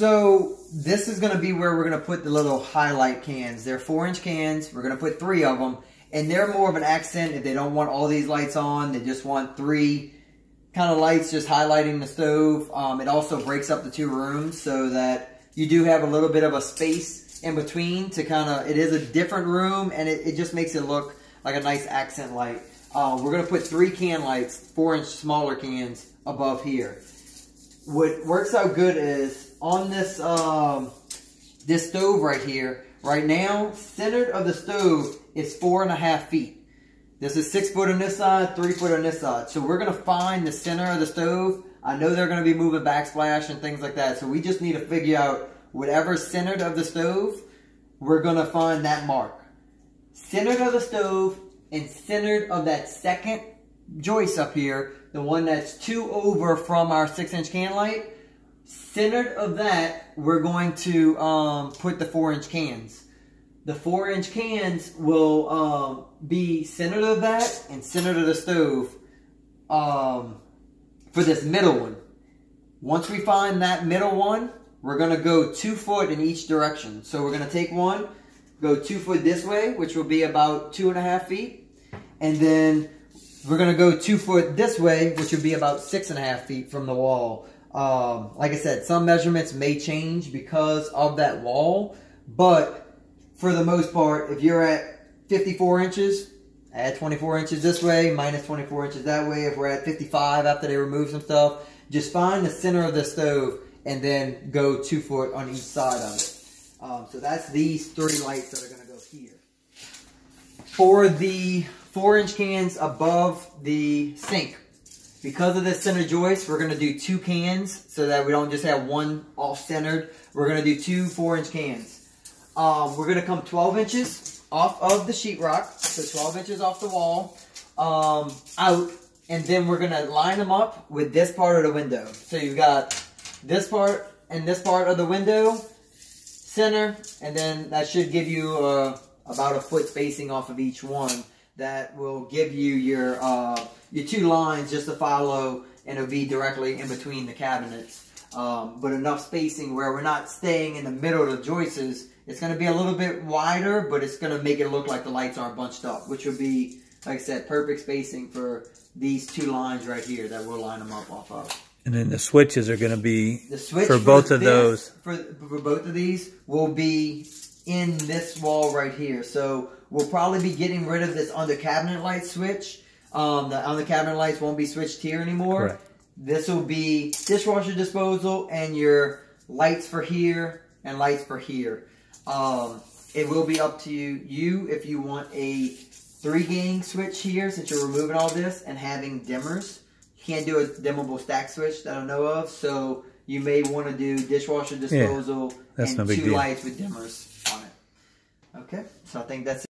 So this is going to be where we're going to put the little highlight cans. They're 4-inch cans. We're going to put 3 of them. And they're more of an accent if they don't want all these lights on. They just want 3 kind of lights just highlighting the stove. It also breaks up the 2 rooms so that you do have a little bit of a space in between to kind of, it is a different room and it just makes it look like a nice accent light. We're going to put 3 can lights, 4-inch smaller cans above here. What works out good is on this this stove right here, right now, centered of the stove is 4.5 feet. This is 6 foot on this side, 3 foot on this side. So we're going to find the center of the stove. I know they're going to be moving backsplash and things like that. So we just need to figure out whatever's centered of the stove, we're going to find that mark. Centered of the stove and centered of that second joist up here, the one that's 2 over from our 6-inch can light, centered of that, we're going to put the 4-inch cans. The 4-inch cans will be centered of that and centered of the stove for this middle one. Once we find that middle one, we're going to go 2 foot in each direction. So we're going to take one, go 2 foot this way, which will be about 2.5 feet. And then we're going to go 2 foot this way, which would be about 6.5 feet from the wall. Like I said, some measurements may change because of that wall. But for the most part, if you're at 54 inches, add 24 inches this way, minus 24 inches that way. If we're at 55 after they remove some stuff, just find the center of the stove and then go 2 foot on each side of it. So that's these 3 lights that are going to go here. For the 4-inch cans above the sink, because of this center joist, we're going to do 2 cans so that we don't just have one off-centered. We're going to do 2 4-inch cans. We're going to come 12 inches off of the sheetrock, so 12 inches off the wall, out, and then we're going to line them up with this part of the window. So you've got this part and this part of the window, center, and then that should give you about a foot spacing off of each one. That will give you your 2 lines just to follow, and it'll be directly in between the cabinets. But enough spacing where we're not staying in the middle of the joists. It's going to be a little bit wider, but it's going to make it look like the lights aren't bunched up, which would be, like I said, perfect spacing for these 2 lines right here that we'll line them up off of. And then the switches are going to be the switch for both of those. For both of these will be in this wall right here. So we'll probably be getting rid of this under cabinet light switch. The under cabinet lights won't be switched here anymore. Correct. This will be dishwasher disposal and your lights for here and lights for here. It will be up to you if you want a 3-gang switch here, since you're removing all this and having dimmers. You can't do a dimmable stack switch that I know of, so you may want to do dishwasher disposal and 2 lights with dimmers on it. Okay, so I think that's it.